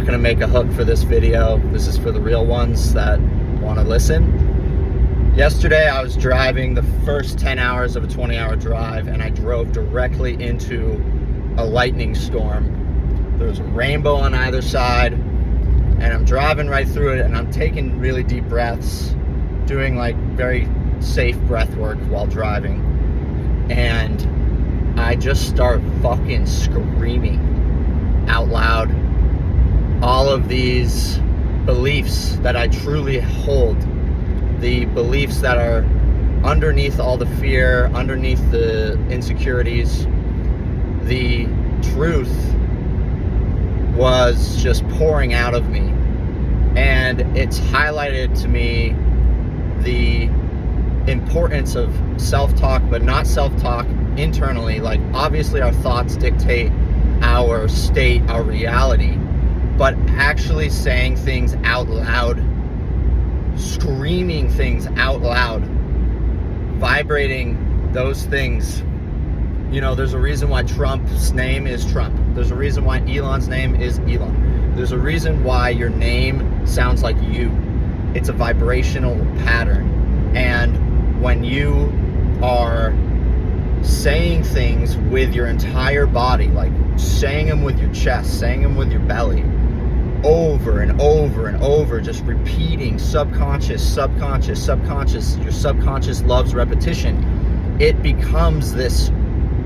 not going to make a hook for this video. This is for the real ones that want to listen. Yesterday, I was driving the first 10 hours of a 20-hour drive, and I drove directly into a lightning storm. There was a rainbow on either side, and I'm driving right through it, and I'm taking really deep breaths, doing like very safe breath work while driving. And I just start fucking screaming out loud all of these beliefs that I truly hold, the beliefs that are underneath all the fear, underneath the insecurities. The truth was just pouring out of me, and it's highlighted to me the importance of self-talk, but not self-talk internally. Like, obviously our thoughts dictate our state, our reality, but actually saying things out loud, screaming things out loud, vibrating those things. You know, there's a reason why Trump's name is Trump. There's a reason why Elon's name is Elon. There's a reason why your name sounds like you. It's a vibrational pattern. And when you are saying things with your entire body, like saying them with your chest, saying them with your belly, over and over and over, just repeating subconscious. Your subconscious loves repetition. It becomes this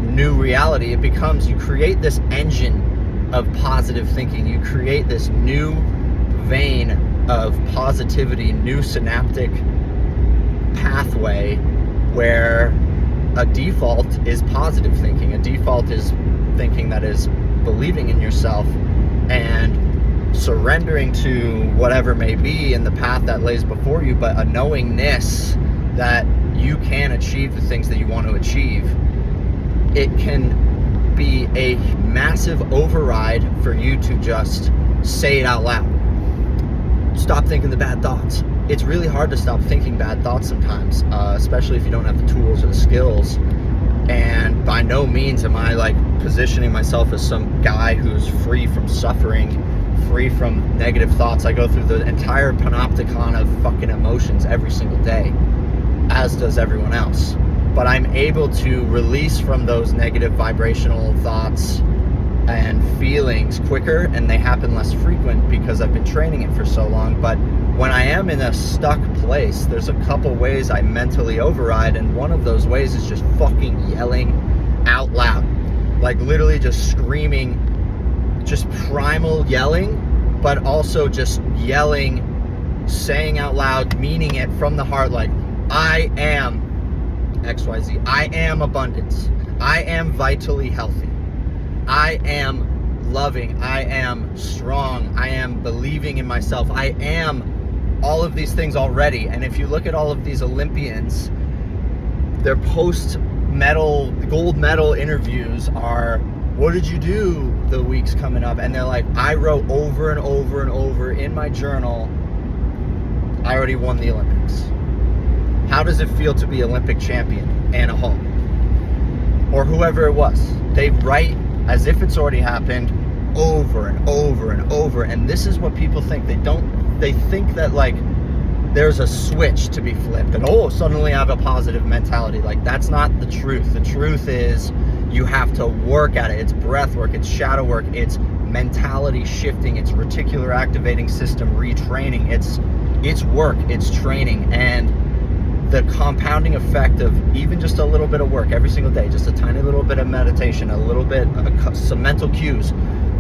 new reality. It becomes, you create this engine of positive thinking. You create this new vein of positivity, new synaptic pathway where a default is positive thinking. A default is thinking that is believing in yourself and surrendering to whatever may be in the path that lays before you, but a knowingness that you can achieve the things that you want to achieve. It can be a massive override for you to just say it out loud. Stop thinking the bad thoughts. It's really hard to stop thinking bad thoughts sometimes, especially if you don't have the tools or the skills. And by no means am I like positioning myself as some guy who's free from suffering, free from negative thoughts. I go through the entire panopticon of fucking emotions every single day, as does everyone else. But I'm able to release from those negative vibrational thoughts and feelings quicker, and they happen less frequent because I've been training it for so long. But when I am in a stuck place, there's a couple ways I mentally override, and one of those ways is just fucking yelling out loud. Like literally just screaming, just primal yelling, but also just yelling, saying out loud, meaning it from the heart, like, I am XYZ. I am abundance. I am vitally healthy. I am loving. I am strong. I am believing in myself. I am all of these things already. And if you look at all of these Olympians, their post-medal, gold medal interviews are, what did you do the weeks coming up? And they're like, I wrote over and over and over in my journal, I already won the Olympics. How does it feel to be Olympic champion, Anna Hall? Or whoever it was. They write as if it's already happened over and over and over. And this is what people think. They think that like there's a switch to be flipped and suddenly I have a positive mentality. Like, that's not the truth. The truth is you have to work at it. It's breath work, it's shadow work, it's mentality shifting, it's reticular activating system retraining, it's work, it's training. And the compounding effect of even just a little bit of work every single day, just a tiny little bit of meditation, a little bit of some mental cues,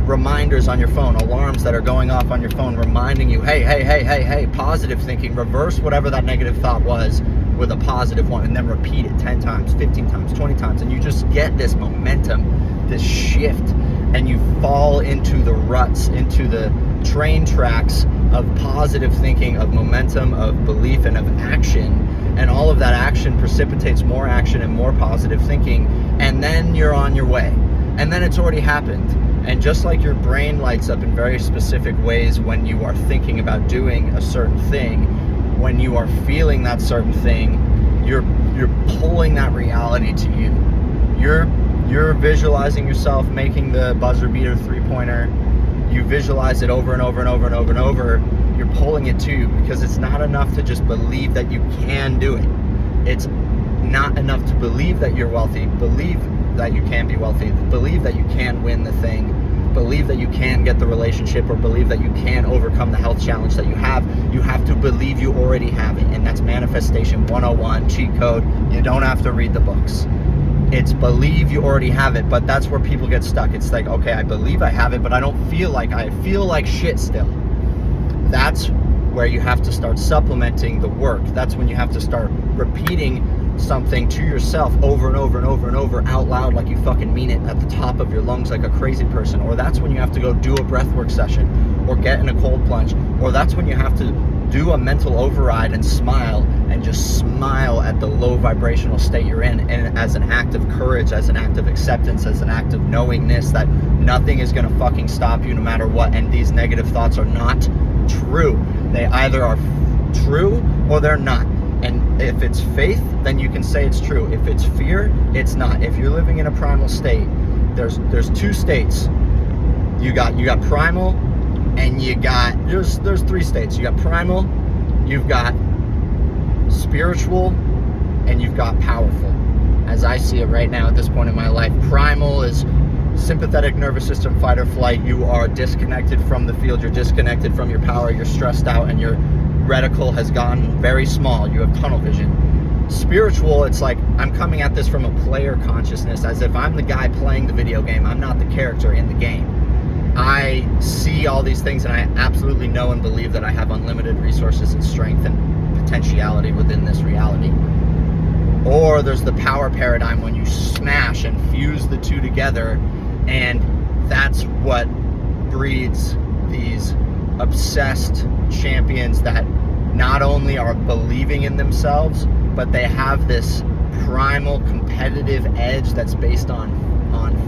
reminders on your phone, alarms that are going off on your phone reminding you, hey, positive thinking, reverse whatever that negative thought was with a positive one, and then repeat it 10 times, 15 times, 20 times, and you just get this momentum, this shift, and you fall into the ruts, into the train tracks of positive thinking, of momentum, of belief, and of action. And all of that action precipitates more action and more positive thinking, and then you're on your way. And then it's already happened. And just like your brain lights up in very specific ways when you are thinking about doing a certain thing, when you are feeling that certain thing, you're pulling that reality to you. You're visualizing yourself making the buzzer beater 3-pointer. you visualize it over and over and over and over and over, you're pulling it to you, because it's not enough to just believe that you can do it. It's not enough to believe that you're wealthy, believe that you can be wealthy, believe that you can win the thing, believe that you can get the relationship, or believe that you can overcome the health challenge that you have. You have to believe you already have it, and that's manifestation 101, cheat code. You don't have to read the books. It's believe you already have it, but that's where people get stuck. It's like, okay, I believe I have it, but I feel like shit still. That's where you have to start supplementing the work. That's when you have to start repeating something to yourself over and over and over and over out loud, like you fucking mean it, at the top of your lungs, like a crazy person. Or that's when you have to go do a breathwork session, or get in a cold plunge. Or that's when you have to do a mental override and smile, and just smile at the low vibrational state you're in, and as an act of courage, as an act of acceptance, as an act of knowingness that nothing is gonna fucking stop you no matter what. And these negative thoughts are not true. They either are true or they're not. And if it's faith, then you can say it's true. If it's fear, it's not. If you're living in a primal state, there's two states. You got primal, and there's three states. You got primal, you've got spiritual, and you've got powerful. As I see it right now at this point in my life, primal is sympathetic nervous system, fight or flight. You are disconnected from the field, you're disconnected from your power, you're stressed out, and your reticle has gone very small. You have tunnel vision. Spiritual, it's like I'm coming at this from a player consciousness, as if I'm the guy playing the video game. I'm not the character in the game. I see all these things, and I absolutely know and believe that I have unlimited resources and strength and potentiality within this reality. Or there's the power paradigm, when you smash and fuse the two together, and that's what breeds these obsessed champions that not only are believing in themselves, but they have this primal competitive edge that's based on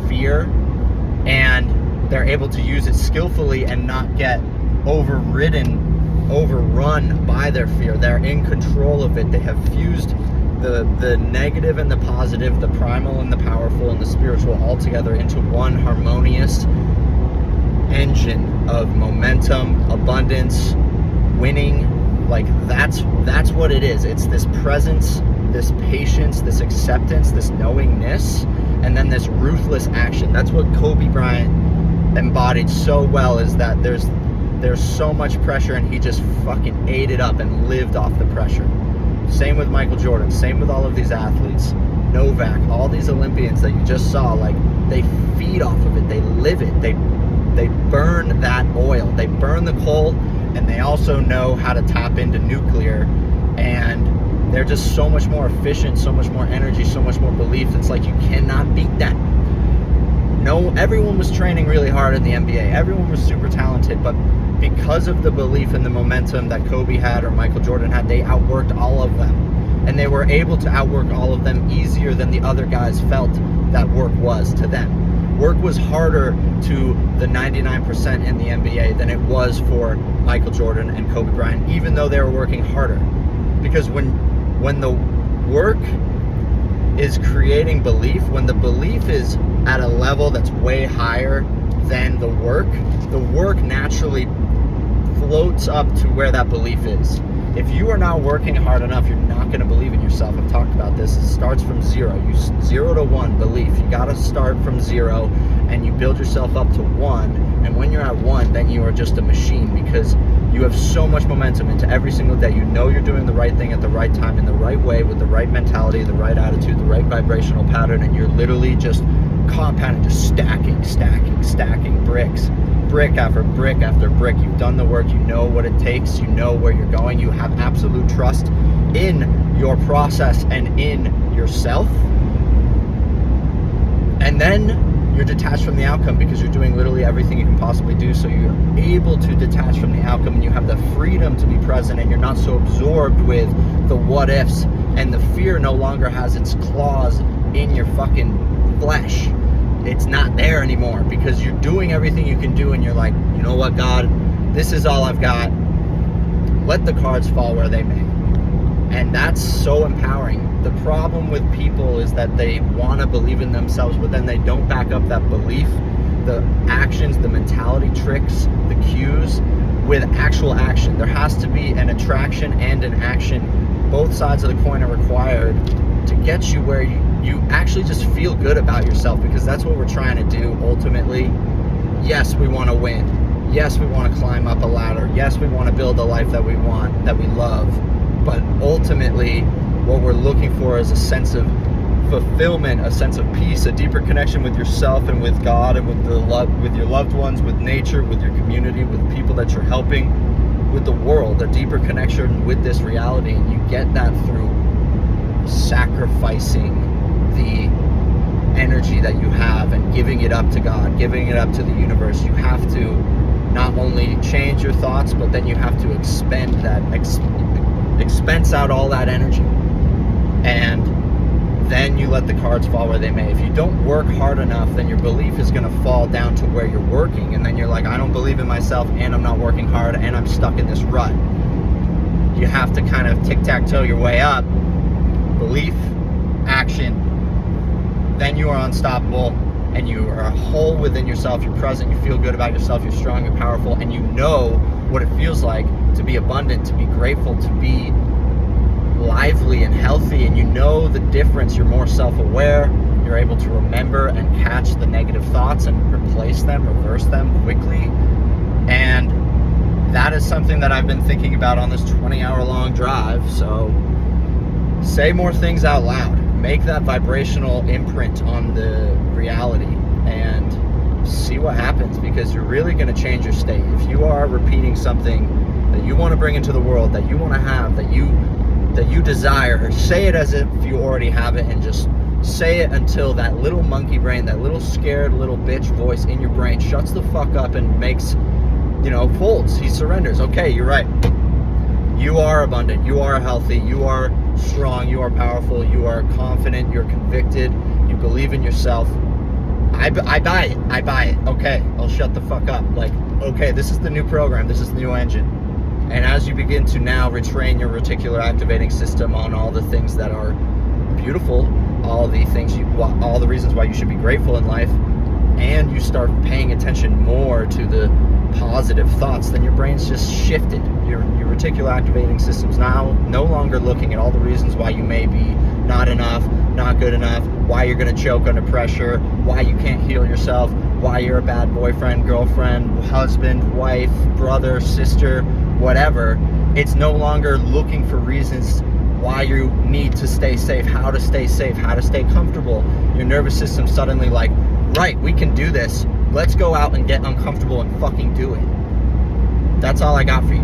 fear, and they're able to use it skillfully and not get overrun by their fear. They're in control of it. They have fused the negative and the positive, the primal and the powerful and the spiritual, all together into one harmonious engine of momentum, abundance, winning. Like that's what it is. It's this presence, this patience, this acceptance, this knowingness, and then this ruthless action. That's what Kobe Bryant embodied so well, is that there's so much pressure, and he just fucking ate it up and lived off the pressure. Same with Michael Jordan, same with all of these athletes, Novak, all these Olympians that you just saw. Like, they feed off of it, they live it, they burn that oil, they burn the coal, and they also know how to tap into nuclear, and they're just so much more efficient, so much more energy, so much more belief. It's like you cannot beat that. No, everyone was training really hard in the NBA, everyone was super talented, but because of the belief and the momentum that Kobe had or Michael Jordan had, they outworked all of them. And they were able to outwork all of them easier than the other guys felt that work was to them. Work was harder to the 99% in the NBA than it was for Michael Jordan and Kobe Bryant, even though they were working harder. Because when the work is creating belief, when the belief is at a level that's way higher than the work naturally floats up to where that belief is. If you are not working hard enough, you're not going to believe in yourself. I've talked about this. It starts from zero. 0 to 1 belief. You got to start from 0, and you build yourself up to 1. And when you're at 1, then you are just a machine, because you have so much momentum into every single day. You know you're doing the right thing at the right time, in the right way, with the right mentality, the right attitude, the right vibrational pattern, and you're literally just compounding, just stacking bricks, brick after brick after brick. You've done the work, you know what it takes, you know where you're going, you have absolute trust in your process and in yourself. And then you're detached from the outcome, because you're doing literally everything you can possibly do. So you're able to detach from the outcome, and you have the freedom to be present, and you're not so absorbed with the what ifs, and the fear no longer has its claws in your fucking flesh. It's not there anymore, because you're doing everything you can do, and you're like, you know what, God, this is all I've got. Let the cards fall where they may. And that's so empowering. The problem with people is that they want to believe in themselves, but then they don't back up that belief the actions, the mentality tricks, the cues with actual action. There has to be an attraction and an action. Both sides of the coin are required to get you where you actually just feel good about yourself, because that's what we're trying to do ultimately. Yes, we want to win. Yes, we want to climb up a ladder. Yes, we want to build a life that we want, that we love. But ultimately, what we're looking for is a sense of fulfillment, a sense of peace, a deeper connection with yourself and with God and with your loved ones, with nature, with your community, with people that you're helping, with the world, a deeper connection with this reality. And you get that through sacrificing the energy that you have and giving it up to God, giving it up to the universe. You have to not only change your thoughts, but then you have to expense out all that energy. And then you let the cards fall where they may. If you don't work hard enough, then your belief is going to fall down to where you're working. And then you're like, I don't believe in myself, and I'm not working hard, and I'm stuck in this rut. You have to kind of tic-tac-toe your way up. Belief, action, then you are unstoppable, and you are whole within yourself. You're present, you feel good about yourself, you're strong, you're powerful, and you know what it feels like to be abundant, to be grateful, to be lively and healthy, and you know the difference. You're more self-aware, you're able to remember and catch the negative thoughts and replace them, reverse them quickly. And that is something that I've been thinking about on this 20-hour-long drive. So say more things out loud, make that vibrational imprint on the reality, and see what happens, because you're really going to change your state. If you are repeating something that you want to bring into the world, that you want to have, that you desire, say it as if you already have it, and just say it until that little monkey brain, that little scared little bitch voice in your brain shuts the fuck up and makes, folds. He surrenders. Okay, you're right. You are abundant. You are healthy. You are strong. You are powerful. You are confident. You're convicted. You believe in yourself. I buy it. I buy it. Okay, I'll shut the fuck up. Like, okay, this is the new program. This is the new engine. And as you begin to now retrain your reticular activating system on all the things that are beautiful, all the reasons why you should be grateful in life, and you start paying attention more to the positive thoughts, then your brain's just shifted. Your reticular activating system's now no longer looking at all the reasons why you may be not enough, not good enough, why you're going to choke under pressure, why you can't heal yourself, why you're a bad boyfriend, girlfriend, husband, wife, brother, sister, whatever. It's no longer looking for reasons why you need to stay safe, how to stay safe, how to stay comfortable. Your nervous system suddenly like, right, we can do this. Let's go out and get uncomfortable and fucking do it. That's all I got for you.